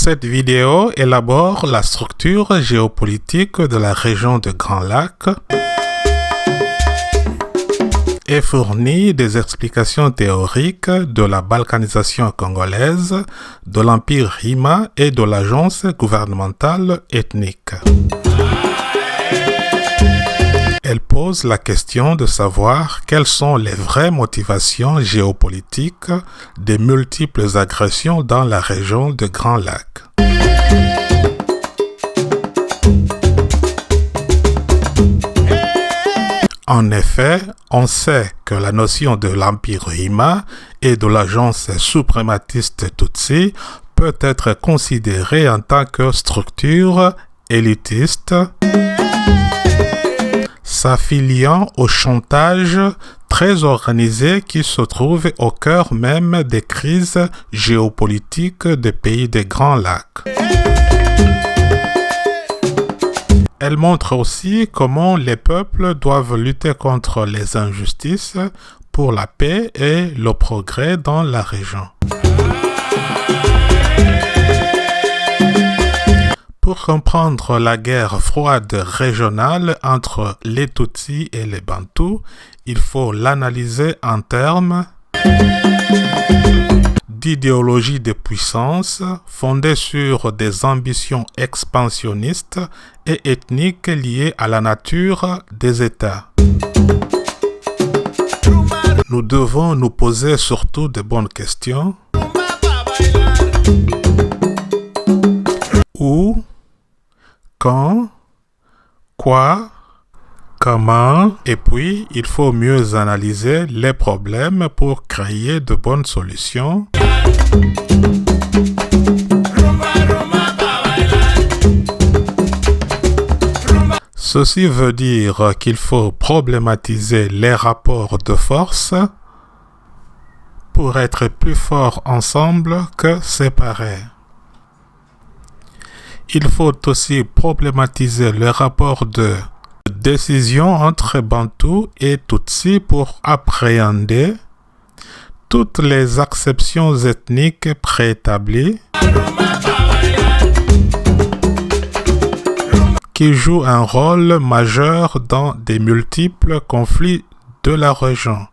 Cette vidéo élabore la structure géopolitique de la région de Grand Lac et fournit des explications théoriques de la balkanisation congolaise, de l'Empire Hima et de l'agence gouvernementale ethnique. Elle pose la question de savoir quelles sont les vraies motivations géopolitiques des multiples agressions dans la région de Grand Lac. En effet, on sait que la notion de l'Empire Hima et de l'agence suprématiste Tutsi peut être considérée en tant que structure élitiste s'affiliant au chantage très organisé qui se trouve au cœur même des crises géopolitiques des pays des Grands Lacs. Elle montre aussi comment les peuples doivent lutter contre les injustices pour la paix et le progrès dans la région. Pour comprendre la guerre froide régionale entre les Tutsis et les Bantous, il faut l'analyser en termes d'idéologie de puissance fondée sur des ambitions expansionnistes et ethniques liées à la nature des États. Nous devons nous poser surtout de bonnes questions. Où, quand, quoi, comment, et puis il faut mieux analyser les problèmes pour créer de bonnes solutions. Ceci veut dire qu'il faut problématiser les rapports de force pour être plus forts ensemble que séparés. Il faut aussi problématiser le rapport de décision entre Bantous et Tutsis pour appréhender toutes les acceptions ethniques préétablies qui jouent un rôle majeur dans des multiples conflits de la région.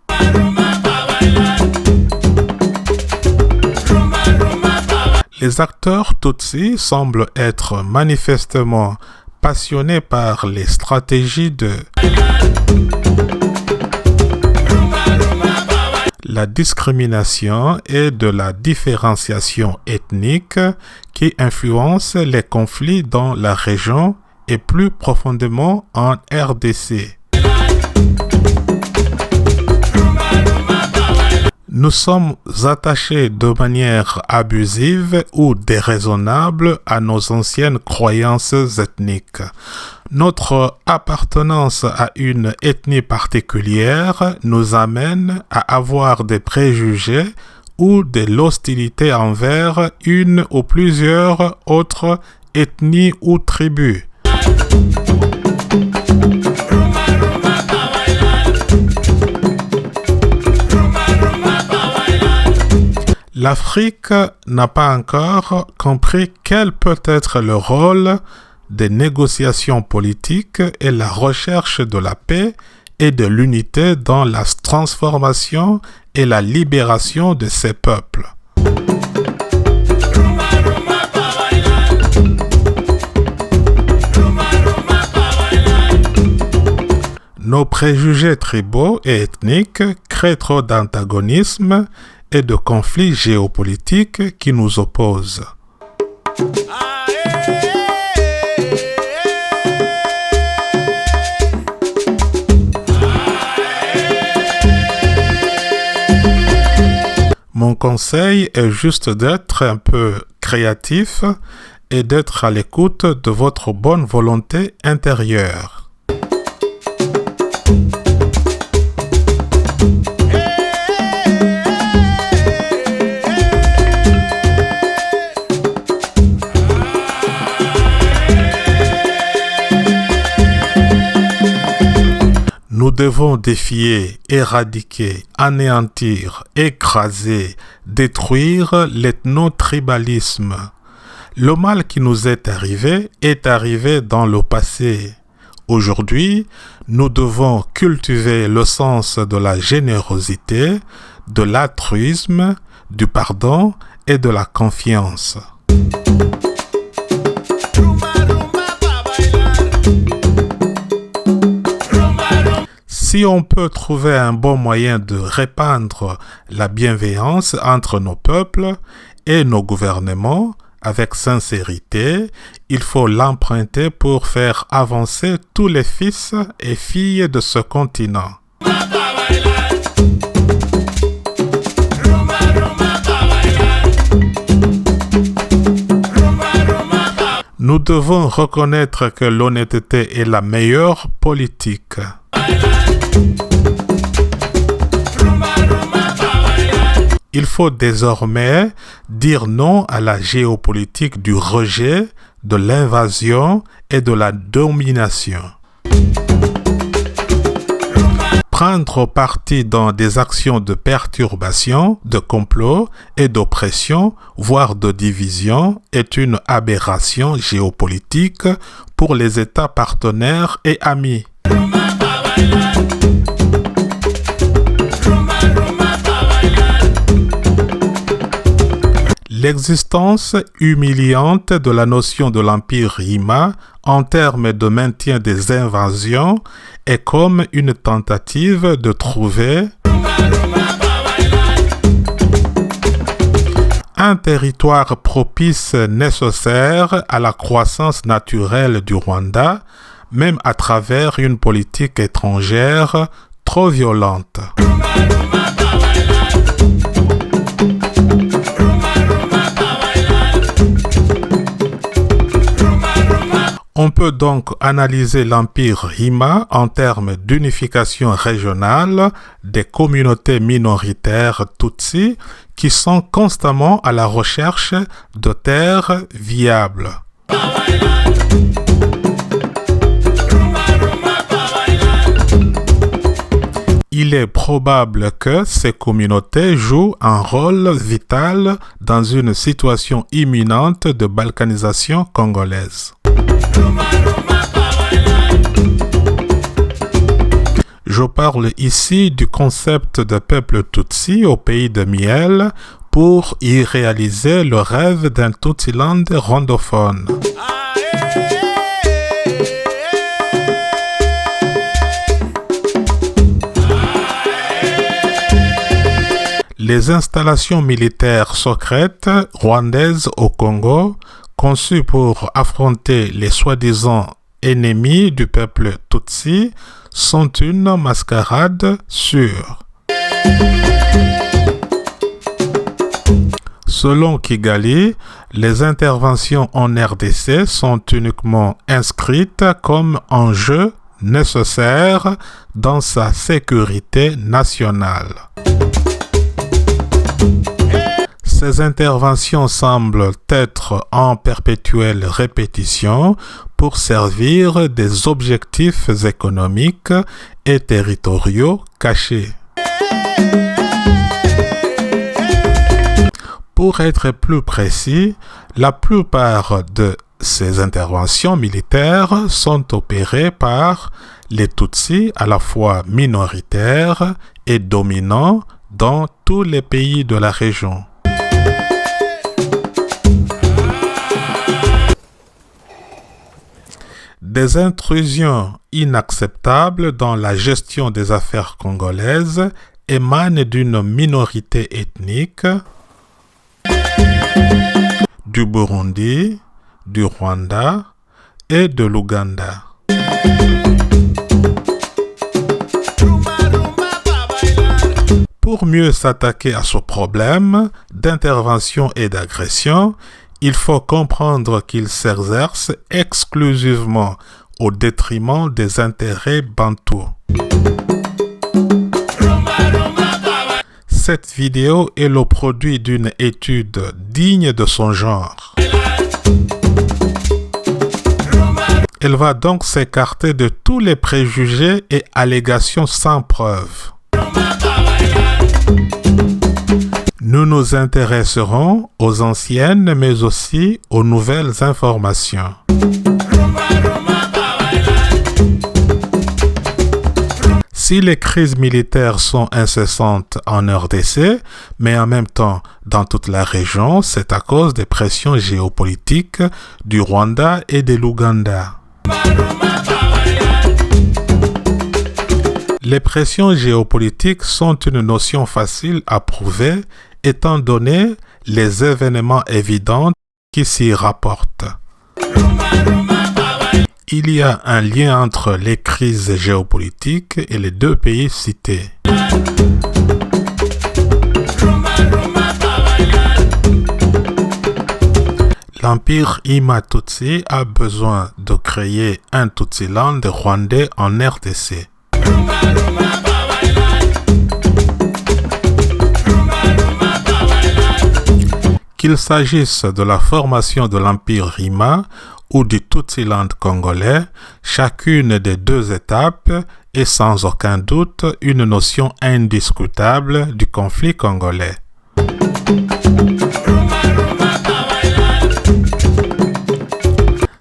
Les acteurs Tutsis semblent être manifestement passionnés par les stratégies de la discrimination et de la différenciation ethnique qui influencent les conflits dans la région et plus profondément en RDC. Nous sommes attachés de manière abusive ou déraisonnable à nos anciennes croyances ethniques. Notre appartenance à une ethnie particulière nous amène à avoir des préjugés ou de l'hostilité envers une ou plusieurs autres ethnies ou tribus. L'Afrique n'a pas encore compris quel peut être le rôle des négociations politiques et la recherche de la paix et de l'unité dans la transformation et la libération de ces peuples. Nos préjugés tribaux et ethniques créent trop d'antagonisme et de conflits géopolitiques qui nous opposent. Mon conseil est juste d'être un peu créatif et d'être à l'écoute de votre bonne volonté intérieure. Nous devons défier, éradiquer, anéantir, écraser, détruire l'ethnotribalisme, Le mal qui nous est arrivé dans le passé. Aujourd'hui, nous devons cultiver le sens de la générosité, de l'altruisme, du pardon et de la confiance. Si on peut trouver un bon moyen de répandre la bienveillance entre nos peuples et nos gouvernements avec sincérité, il faut l'emprunter pour faire avancer tous les fils et filles de ce continent. Nous devons reconnaître que l'honnêteté est la meilleure politique. Il faut désormais dire non à la géopolitique du rejet, de l'invasion et de la domination. Prendre parti dans des actions de perturbation, de complot et d'oppression, voire de division, est une aberration géopolitique pour les États partenaires et amis. L'existence humiliante de la notion de l'Empire Hima en termes de maintien des invasions est comme une tentative de trouver un territoire propice nécessaire à la croissance naturelle du Rwanda, même à travers une politique étrangère trop violente. On peut donc analyser l'Empire Hima en termes d'unification régionale des communautés minoritaires Tutsi qui sont constamment à la recherche de terres viables. Il est probable que ces communautés jouent un rôle vital dans une situation imminente de balkanisation congolaise. Je parle ici du concept de peuple Tutsi au pays de Miel pour y réaliser le rêve d'un Tutsiland rwandophone. Les installations militaires secrètes rwandaises au Congo, conçues pour affronter les soi-disant ennemis du peuple Tutsi, sont une mascarade sûre. Selon Kigali, les interventions en RDC sont uniquement inscrites comme enjeu nécessaire dans sa sécurité nationale. Ces interventions semblent être en perpétuelle répétition pour servir des objectifs économiques et territoriaux cachés. Pour être plus précis, la plupart de ces interventions militaires sont opérées par les Tutsis à la fois minoritaires et dominants dans tous les pays de la région. Des intrusions inacceptables dans la gestion des affaires congolaises émanent d'une minorité ethnique du Burundi, du Rwanda et de l'Ouganda. Pour mieux s'attaquer à ce problème d'intervention et d'agression, il faut comprendre qu'il s'exerce exclusivement au détriment des intérêts bantous. Cette vidéo est le produit d'une étude digne de son genre. Elle va donc s'écarter de tous les préjugés et allégations sans preuve. Nous nous nous intéresserons aux anciennes mais aussi aux nouvelles informations. Si les crises militaires sont incessantes en RDC, mais en même temps dans toute la région, c'est à cause des pressions géopolitiques du Rwanda et de l'Ouganda. Les pressions géopolitiques sont une notion facile à prouver étant donné les événements évidents qui s'y rapportent. Il y a un lien entre les crises géopolitiques et les deux pays cités. L'Empire Ima-Tutsi a besoin de créer un Tutsiland rwandais en RDC. Qu'il s'agisse de la formation de l'Empire Ima ou du Tutsiland congolais, chacune des deux étapes est sans aucun doute une notion indiscutable du conflit congolais.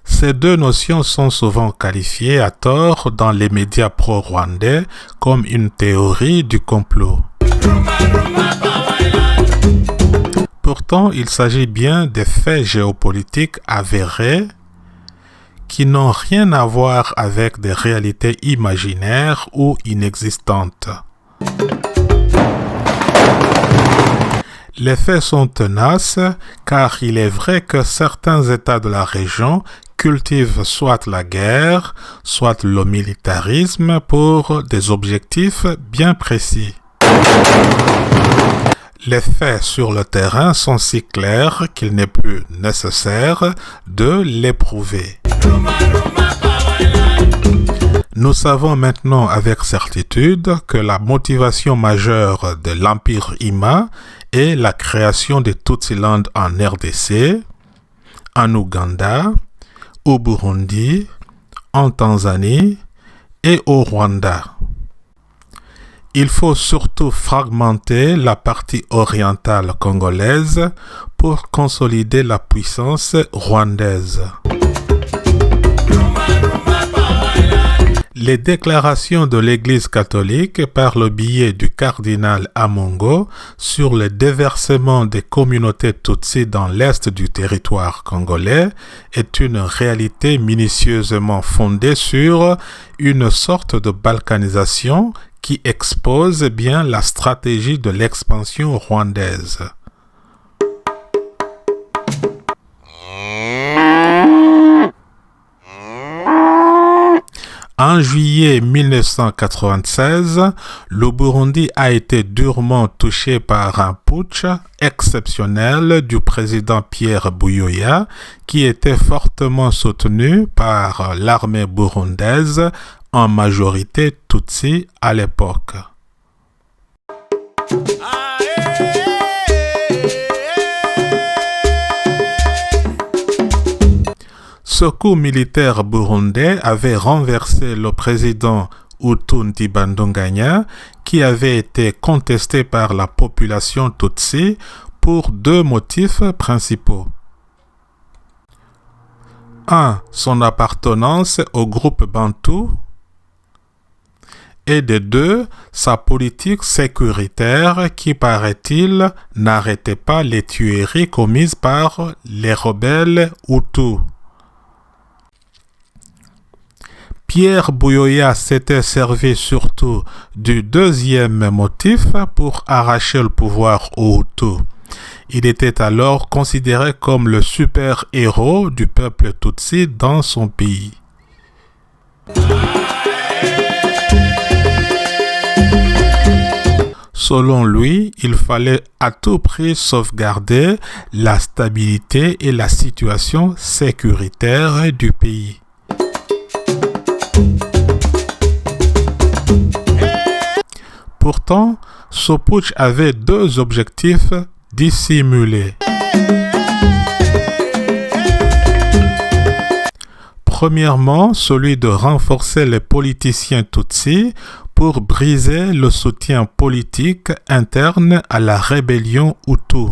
Ces deux notions sont souvent qualifiées à tort dans les médias pro-rwandais comme une théorie du complot. Pourtant, il s'agit bien des faits géopolitiques avérés qui n'ont rien à voir avec des réalités imaginaires ou inexistantes. Les faits sont tenaces car il est vrai que certains États de la région cultivent soit la guerre, soit le militarisme pour des objectifs bien précis. Les faits sur le terrain sont si clairs qu'il n'est plus nécessaire de les prouver. Nous savons maintenant avec certitude que la motivation majeure de l'Empire Ima est la création de Tutsiland en RDC, en Ouganda, au Burundi, en Tanzanie et au Rwanda. Il faut surtout fragmenter la partie orientale congolaise pour consolider la puissance rwandaise. Les déclarations de l'Église catholique par le biais du cardinal Amongo sur le déversement des communautés Tutsi dans l'est du territoire congolais est une réalité minutieusement fondée sur une sorte de balkanisation qui expose bien la stratégie de l'expansion rwandaise. En juillet 1996, le Burundi a été durement touché par un putsch exceptionnel du président Pierre Buyoya qui était fortement soutenu par l'armée burundaise, en majorité Tutsi à l'époque. Ce coup militaire burundais avait renversé le président Hutu Ntibandunganya qui avait été contesté par la population Tutsi pour deux motifs principaux. 1. Son appartenance au groupe Bantou et de 2. Sa politique sécuritaire qui, paraît-il, n'arrêtait pas les tueries commises par les rebelles Hutus. Pierre Buyoya s'était servi surtout du deuxième motif pour arracher le pouvoir aux Hutus. Il était alors considéré comme le super-héros du peuple Tutsi dans son pays. Selon lui, il fallait à tout prix sauvegarder la stabilité et la situation sécuritaire du pays. Pourtant, ce putsch avait deux objectifs dissimulés. Premièrement, celui de renforcer les politiciens Tutsis pour briser le soutien politique interne à la rébellion Hutu.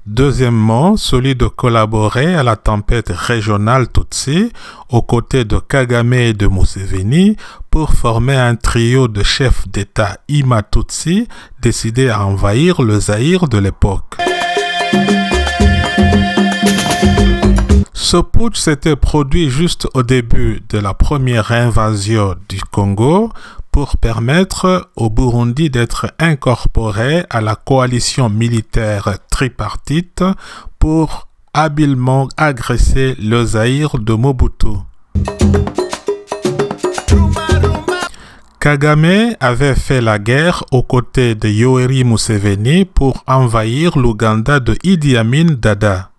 Deuxièmement, celui de collaborer à la tempête régionale Tutsi aux côtés de Kagame et de Museveni pour former un trio de chefs d'État Ima-Tutsi décidés à envahir le Zaïre de l'époque. Ce putsch s'était produit juste au début de la première invasion du Congo pour permettre au Burundi d'être incorporé à la coalition militaire tripartite pour habilement agresser le Zaïre de Mobutu. Kagame avait fait la guerre aux côtés de Yoweri Museveni pour envahir l'Ouganda de Idi Amin Dada.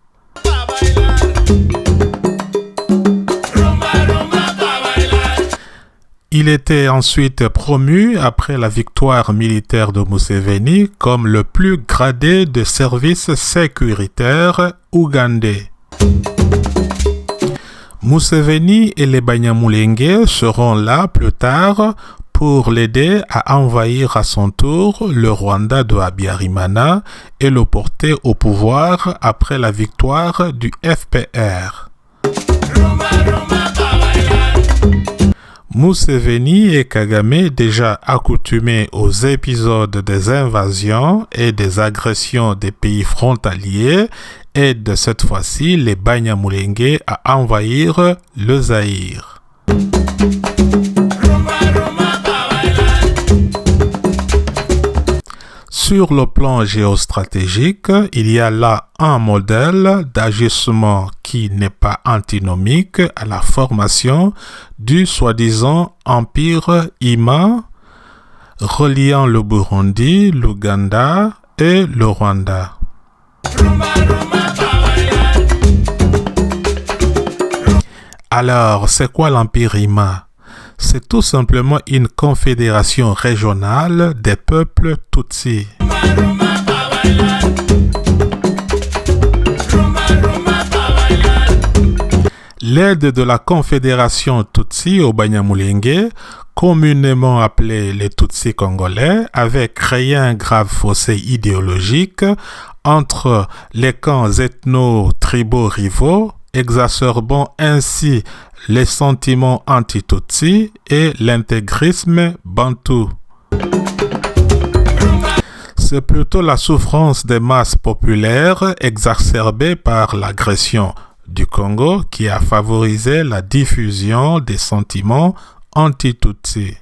Il était ensuite promu après la victoire militaire de Museveni comme le plus gradé de services sécuritaires ougandais. Museveni et les Banyamulenge seront là plus tard pour l'aider à envahir à son tour le Rwanda de Habyarimana et le porter au pouvoir après la victoire du FPR. Museveni et Kagame, déjà accoutumés aux épisodes des invasions et des agressions des pays frontaliers, aident cette fois-ci les Banyamulenge à envahir le Zaïre. Sur le plan géostratégique, il y a là un modèle d'agissement qui n'est pas antinomique à la formation du soi-disant empire Ima, reliant le Burundi, l'Ouganda et le Rwanda. Alors, c'est quoi l'empire Ima? C'est tout simplement une confédération régionale des peuples Tutsi. L'aide de la confédération Tutsi au Banyamulenge, communément appelée les Tutsis congolais, avait créé un grave fossé idéologique entre les camps ethno-tribaux rivaux, exacerbant ainsi les sentiments anti-Tutsi et l'intégrisme bantou. C'est plutôt la souffrance des masses populaires exacerbée par l'agression du Congo qui a favorisé la diffusion des sentiments anti-Tutsi.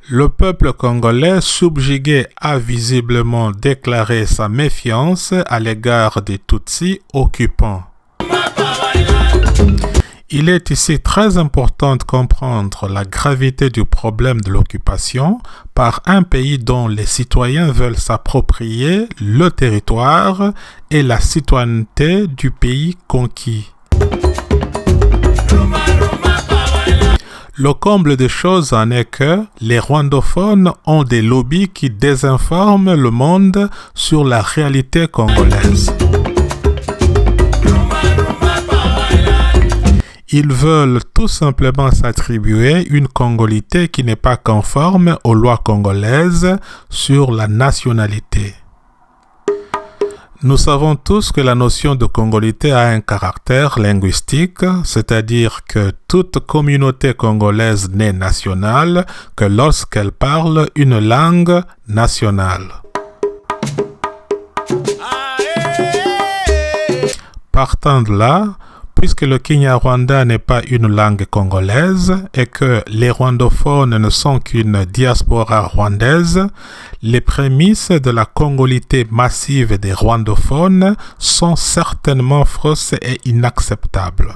Le peuple congolais subjugué a visiblement déclaré sa méfiance à l'égard des Tutsis occupants. Il est ici très important de comprendre la gravité du problème de l'occupation par un pays dont les citoyens veulent s'approprier le territoire et la citoyenneté du pays conquis. Le comble des choses en est que les rwandophones ont des lobbies qui désinforment le monde sur la réalité congolaise. Ils veulent tout simplement s'attribuer une congolité qui n'est pas conforme aux lois congolaises sur la nationalité. Nous savons tous que la notion de congolité a un caractère linguistique, c'est-à-dire que toute communauté congolaise n'est nationale que lorsqu'elle parle une langue nationale. Partant de là, puisque le Kinyarwanda n'est pas une langue congolaise et que les rwandophones ne sont qu'une diaspora rwandaise, les prémices de la congolité massive des rwandophones sont certainement fausses et inacceptables.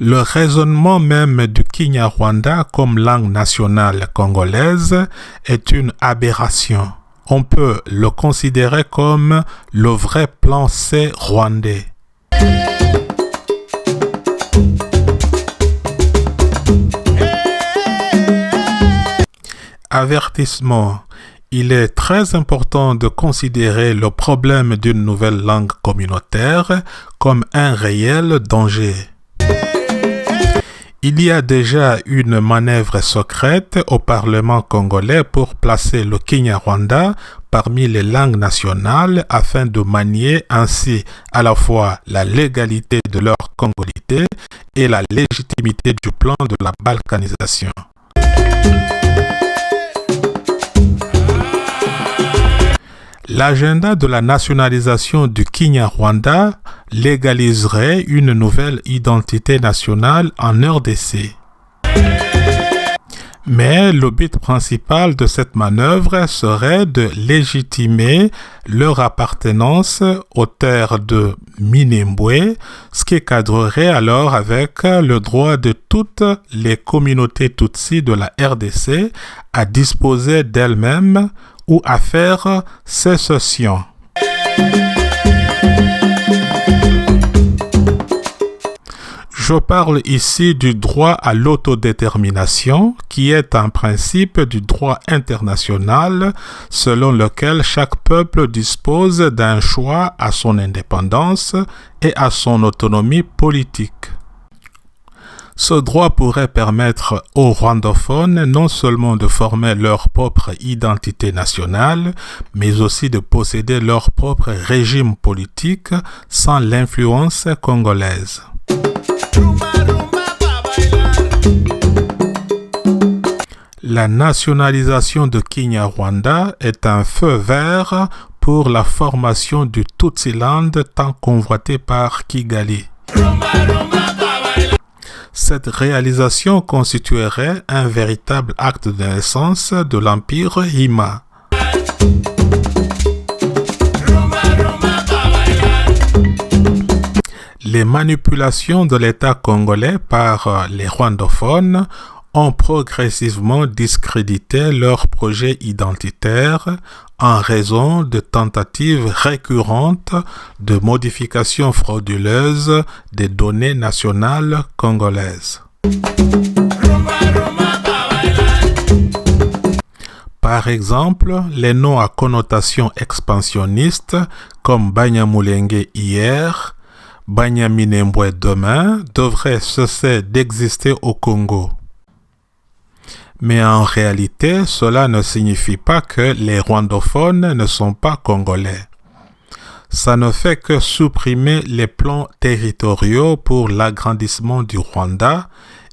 Le raisonnement même du Kinyarwanda comme langue nationale congolaise est une aberration. On peut le considérer comme le vrai plan C rwandais. Avertissement. Il est très important de considérer le problème d'une nouvelle langue communautaire comme un réel danger. Il y a déjà une manœuvre secrète au Parlement congolais pour placer le Kinyarwanda parmi les langues nationales afin de manier ainsi à la fois la légalité de leur congolité et la légitimité du plan de la balkanisation. L'agenda de la nationalisation du Kinyarwanda légaliserait une nouvelle identité nationale en RDC. Mais le but principal de cette manœuvre serait de légitimer leur appartenance aux terres de Minembwe, ce qui cadrerait alors avec le droit de toutes les communautés Tutsi de la RDC à disposer d'elles-mêmes ou à faire sécession. Je parle ici du droit à l'autodétermination, qui est un principe du droit international selon lequel chaque peuple dispose d'un choix à son indépendance et à son autonomie politique. Ce droit pourrait permettre aux rwandophones non seulement de former leur propre identité nationale, mais aussi de posséder leur propre régime politique sans l'influence congolaise. La nationalisation de Kinyarwanda est un feu vert pour la formation du Tutsiland tant convoité par Kigali. Cette réalisation constituerait un véritable acte de naissance de l'Empire Hima. Les manipulations de l'État congolais par les rwandophones ont progressivement discrédité leur projet identitaire en raison de tentatives récurrentes de modification frauduleuse des données nationales congolaises. Par exemple, les noms à connotation expansionniste comme Banyamulenge hier, Banyaminembwe demain devraient cesser d'exister au Congo. Mais en réalité, cela ne signifie pas que les rwandophones ne sont pas congolais. Ça ne fait que supprimer les plans territoriaux pour l'agrandissement du Rwanda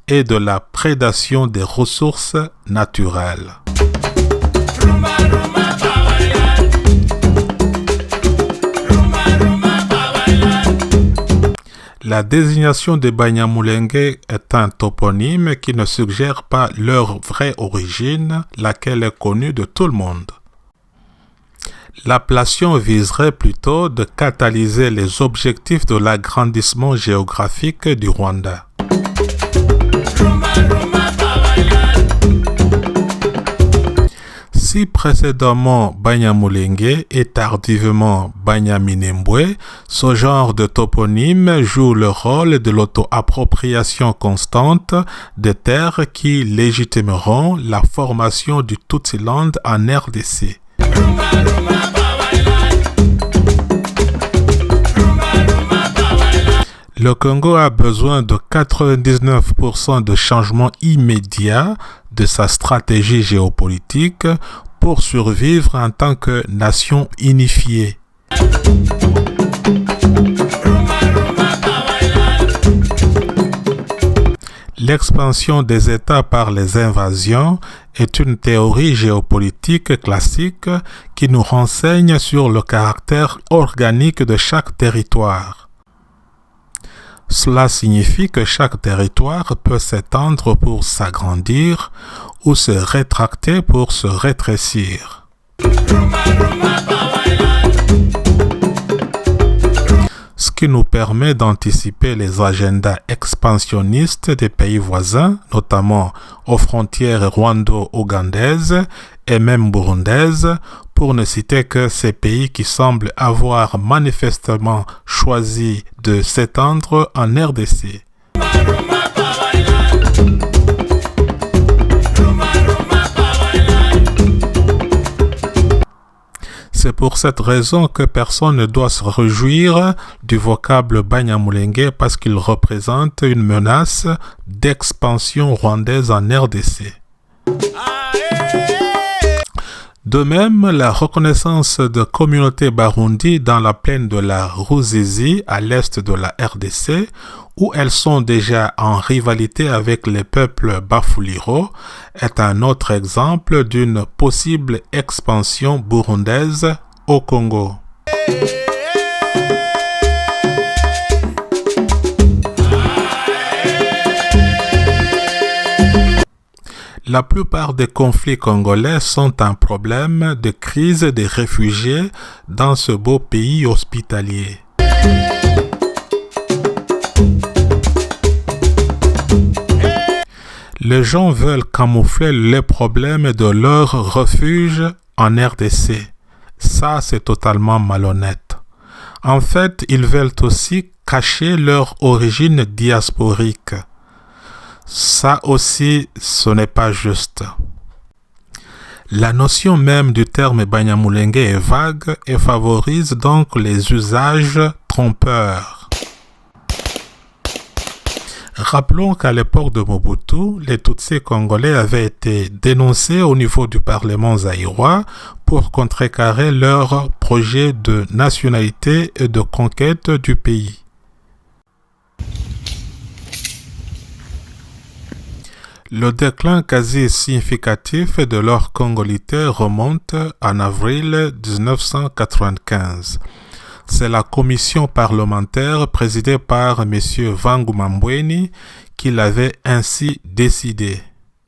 et de la prédation des ressources naturelles. La désignation de Banyamulenge est un toponyme qui ne suggère pas leur vraie origine, laquelle est connue de tout le monde. L'appellation viserait plutôt de catalyser les objectifs de l'agrandissement géographique du Rwanda. Si précédemment Banyamulenge et tardivement Banyaminembwe, ce genre de toponyme joue le rôle de l'auto-appropriation constante des terres qui légitimeront la formation du Tutsiland en RDC. Le Congo a besoin de 99% de changements immédiats de sa stratégie géopolitique pour survivre en tant que nation unifiée. L'expansion des États par les invasions est une théorie géopolitique classique qui nous renseigne sur le caractère organique de chaque territoire. Cela signifie que chaque territoire peut s'étendre pour s'agrandir ou se rétracter pour se rétrécir. Ce qui nous permet d'anticiper les agendas expansionnistes des pays voisins, notamment aux frontières rwando-ougandaises et même burundaises, pour ne citer que ces pays qui semblent avoir manifestement choisi de s'étendre en RDC. C'est pour cette raison que personne ne doit se réjouir du vocable Banyamulenge parce qu'il représente une menace d'expansion rwandaise en RDC. De même, la reconnaissance de communautés barundi dans la plaine de la Ruzizi à l'est de la RDC, où elles sont déjà en rivalité avec les peuples Bafuliro, est un autre exemple d'une possible expansion burundaise au Congo. La plupart des conflits congolais sont un problème de crise des réfugiés dans ce beau pays hospitalier. Les gens veulent camoufler les problèmes de leur refuge en RDC. Ça, c'est totalement malhonnête. En fait, ils veulent aussi cacher leur origine diasporique. Ça aussi, ce n'est pas juste. La notion même du terme Banyamulenge est vague et favorise donc les usages trompeurs. Rappelons qu'à l'époque de Mobutu, les Tutsis congolais avaient été dénoncés au niveau du Parlement zaïrois pour contrecarrer leur projet de nationalité et de conquête du pays. Le déclin quasi significatif de leur congolité remonte en avril 1995. C'est la commission parlementaire présidée par M. Vangu Mambweni qui l'avait ainsi décidé. «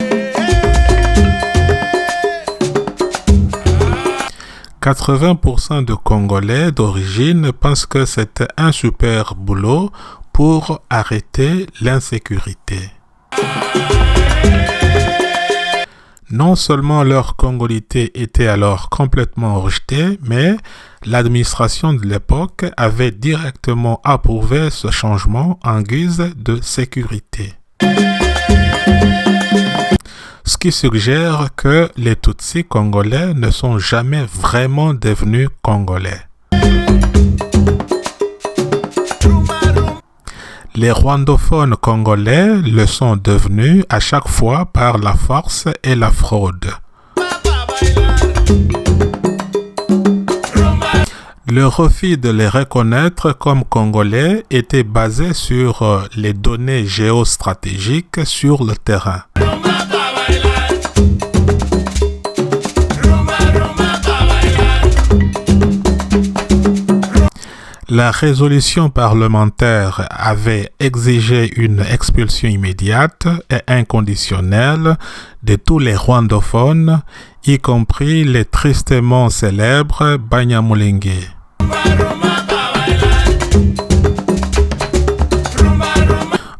80% de Congolais d'origine pensent que c'était un super boulot pour arrêter l'insécurité. Non seulement leur congolité était alors complètement rejetée, mais l'administration de l'époque avait directement approuvé ce changement en guise de sécurité. Ce qui suggère que les Tutsis congolais ne sont jamais vraiment devenus congolais. Les rwandophones congolais le sont devenus à chaque fois par la force et la fraude. Le refus de les reconnaître comme congolais était basé sur les données géostratégiques sur le terrain. La résolution parlementaire avait exigé une expulsion immédiate et inconditionnelle de tous les rwandophones, y compris les tristement célèbres Banyamulenge.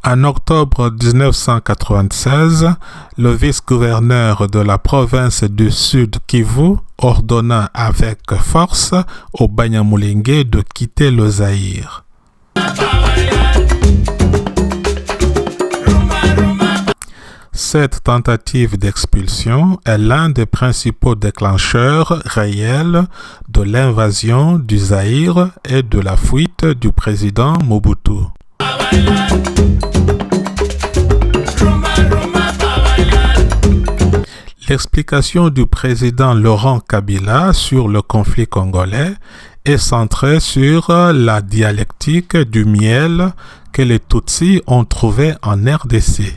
En octobre 1996, le vice-gouverneur de la province du Sud Kivu ordonna avec force aux Banyamulenge de quitter le Zaïre. Cette tentative d'expulsion est l'un des principaux déclencheurs réels de l'invasion du Zaïre et de la fuite du président Mobutu. L'explication du président Laurent Kabila sur le conflit congolais est centrée sur la dialectique du miel que les Tutsis ont trouvé en RDC.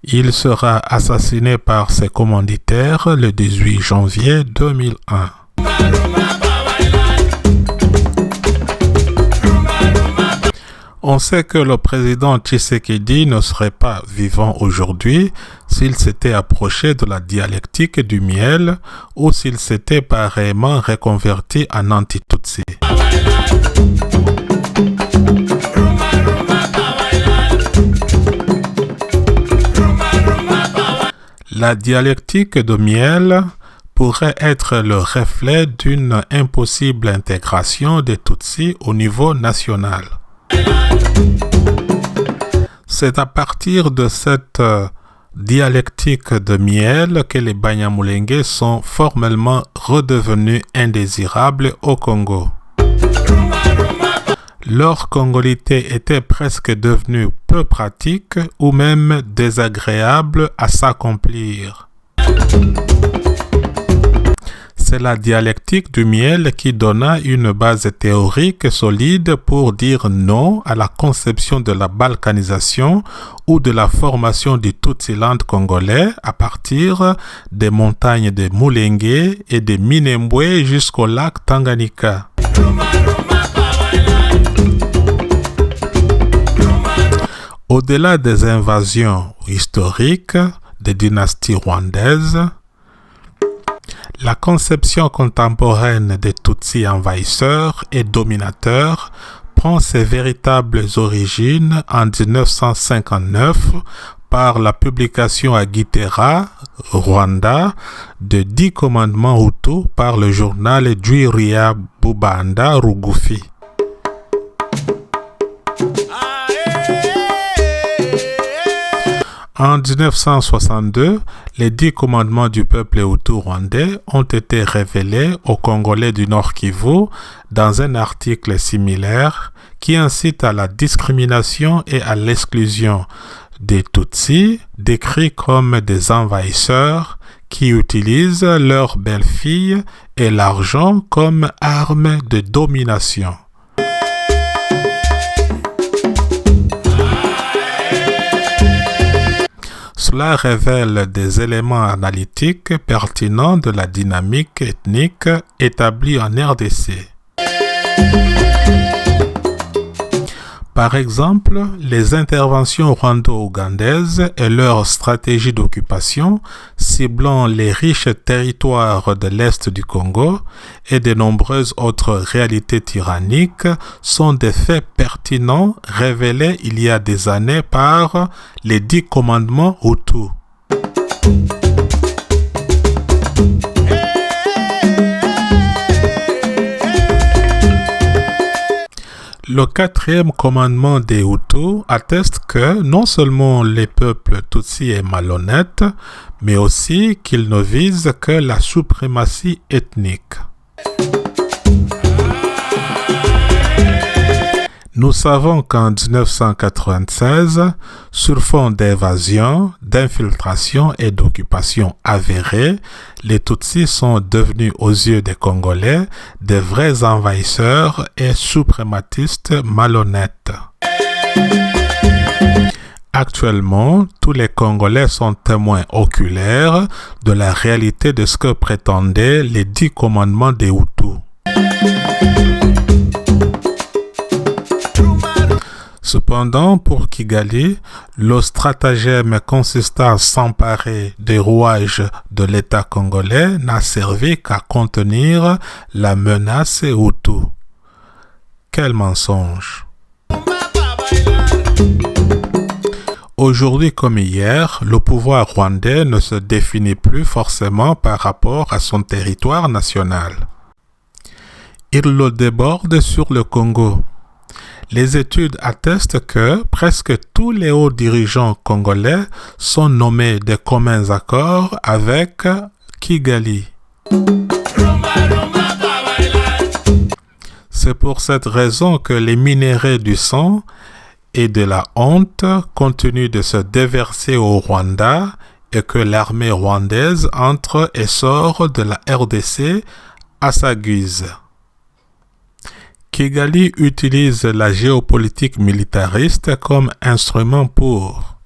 Il sera assassiné par ses commanditaires le 18 janvier 2001. On sait que le président Tshisekedi ne serait pas vivant aujourd'hui s'il s'était approché de la dialectique du miel ou s'il s'était pareillement reconverti en anti-Tutsi. La dialectique de Miel pourrait être le reflet d'une impossible intégration des Tutsis au niveau national. C'est à partir de cette dialectique de Miel que les Banyamulenge sont formellement redevenus indésirables au Congo. Leur congolité était presque devenue peu pratique ou même désagréable à s'accomplir. C'est la dialectique du miel qui donna une base théorique solide pour dire non à la conception de la balkanisation ou de la formation du Tutsiland congolais à partir des montagnes de Mulenge et de Minembwe jusqu'au lac Tanganyika. Au-delà des invasions historiques des dynasties rwandaises, la conception contemporaine des Tutsis envahisseurs et dominateurs prend ses véritables origines en 1959 par la publication à Gitera, Rwanda, de 10 commandements Hutus par le journal Juiria Bubanda Rugufi. En 1962, les 10 commandements du peuple hutu rwandais ont été révélés aux Congolais du Nord Kivu dans un article similaire qui incite à la discrimination et à l'exclusion des Tutsis, décrits comme des envahisseurs qui utilisent leurs belles-filles et l'argent comme arme de domination. Cela révèle des éléments analytiques pertinents de la dynamique ethnique établie en RDC. Par exemple, les interventions rwando-ougandaises et leur stratégie d'occupation ciblant les riches territoires de l'Est du Congo et de nombreuses autres réalités tyranniques sont des faits pertinents révélés il y a des années par les 10 commandements Hutus. Le 4e commandement des Hutus atteste que non seulement les peuples Tutsis est malhonnête, mais aussi qu'il ne vise que la suprématie ethnique. Nous savons qu'en 1996, sur fond d'évasion, d'infiltration et d'occupation avérée, les Tutsis sont devenus aux yeux des Congolais des vrais envahisseurs et suprématistes malhonnêtes. Actuellement, tous les Congolais sont témoins oculaires de la réalité de ce que prétendaient les 10 commandements des Hutus. Cependant, pour Kigali, le stratagème consistant à s'emparer des rouages de l'État congolais n'a servi qu'à contenir la menace Hutu. Quel mensonge! Aujourd'hui comme hier, le pouvoir rwandais ne se définit plus forcément par rapport à son territoire national. Il le déborde sur le Congo. Les études attestent que presque tous les hauts dirigeants congolais sont nommés de communs accords avec Kigali. C'est pour cette raison que les minéraux du sang et de la honte continuent de se déverser au Rwanda et que l'armée rwandaise entre et sort de la RDC à sa guise. Kigali utilise la géopolitique militariste comme instrument pour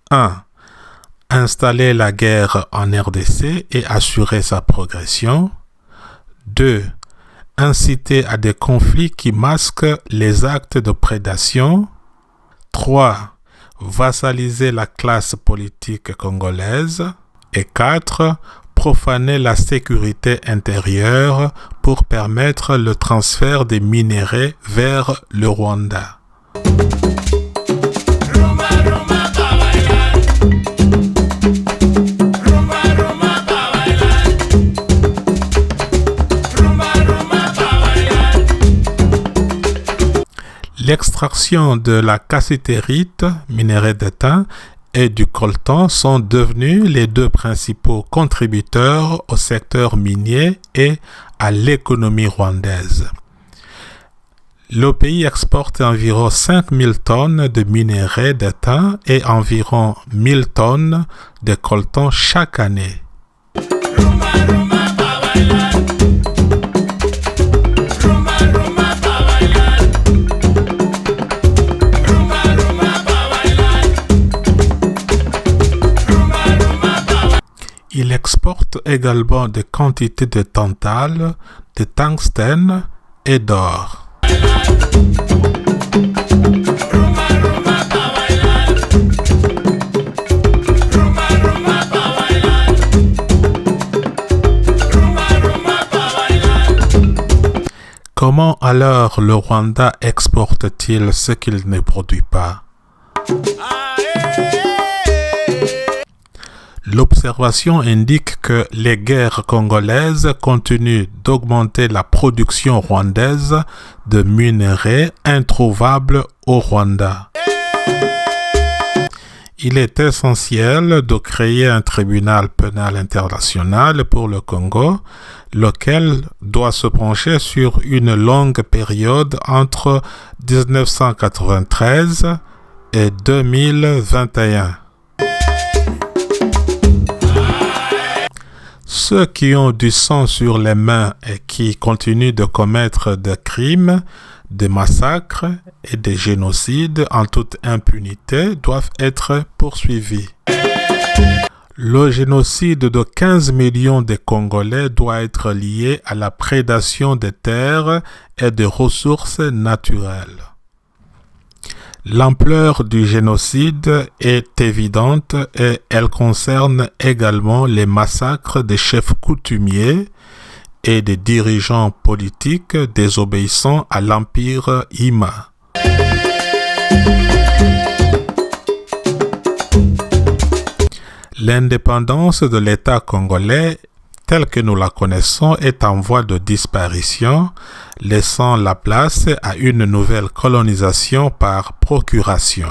1. Installer la guerre en RDC et assurer sa progression. 2. Inciter à des conflits qui masquent les actes de prédation. 3. Vassaliser la classe politique congolaise. Et 4. Profaner la sécurité intérieure pour permettre le transfert des minéraux vers le Rwanda. L'extraction de la cassitérite, minerai d'étain, et du coltan sont devenus les deux principaux contributeurs au secteur minier et à l'économie rwandaise. Le pays exporte environ 5000 tonnes de minerai d'étain et environ 1000 tonnes de coltan chaque année. Il exporte également des quantités de tantale, de tungstène et d'or. Comment alors le Rwanda exporte-t-il ce qu'il ne produit pas? L'observation indique que les guerres congolaises continuent d'augmenter la production rwandaise de minerais introuvables au Rwanda. Il est essentiel de créer un tribunal pénal international pour le Congo, lequel doit se pencher sur une longue période entre 1993 et 2021. Ceux qui ont du sang sur les mains et qui continuent de commettre des crimes, des massacres et des génocides en toute impunité doivent être poursuivis. Le génocide de 15 millions de Congolais doit être lié à la prédation des terres et des ressources naturelles. L'ampleur du génocide est évidente et elle concerne également les massacres des chefs coutumiers et des dirigeants politiques désobéissant à l'Empire Hima. L'indépendance de l'État congolais telle que nous la connaissons est en voie de disparition, laissant la place à une nouvelle colonisation par procuration.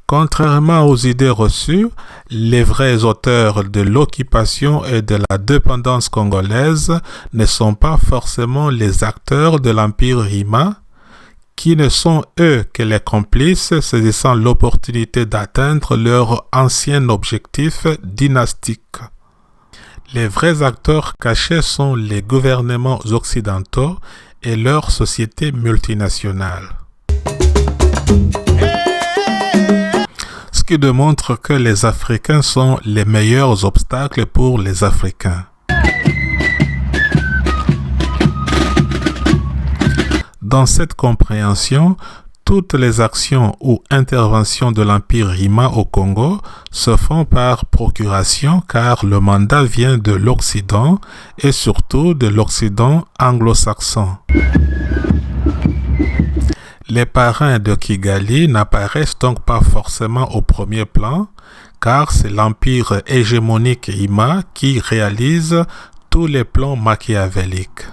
Contrairement aux idées reçues, les vrais auteurs de l'occupation et de la dépendance congolaise ne sont pas forcément les acteurs de l'Empire Hima, qui ne sont eux que les complices saisissant l'opportunité d'atteindre leur ancien objectif dynastique. Les vrais acteurs cachés sont les gouvernements occidentaux et leurs sociétés multinationales. Ce qui démontre que les Africains sont les meilleurs obstacles pour les Africains. Dans cette compréhension, toutes les actions ou interventions de l'Empire Hima au Congo se font par procuration car le mandat vient de l'Occident et surtout de l'Occident anglo-saxon. Les parrains de Kigali n'apparaissent donc pas forcément au premier plan car c'est l'Empire hégémonique Hima qui réalise tous les plans machiavéliques.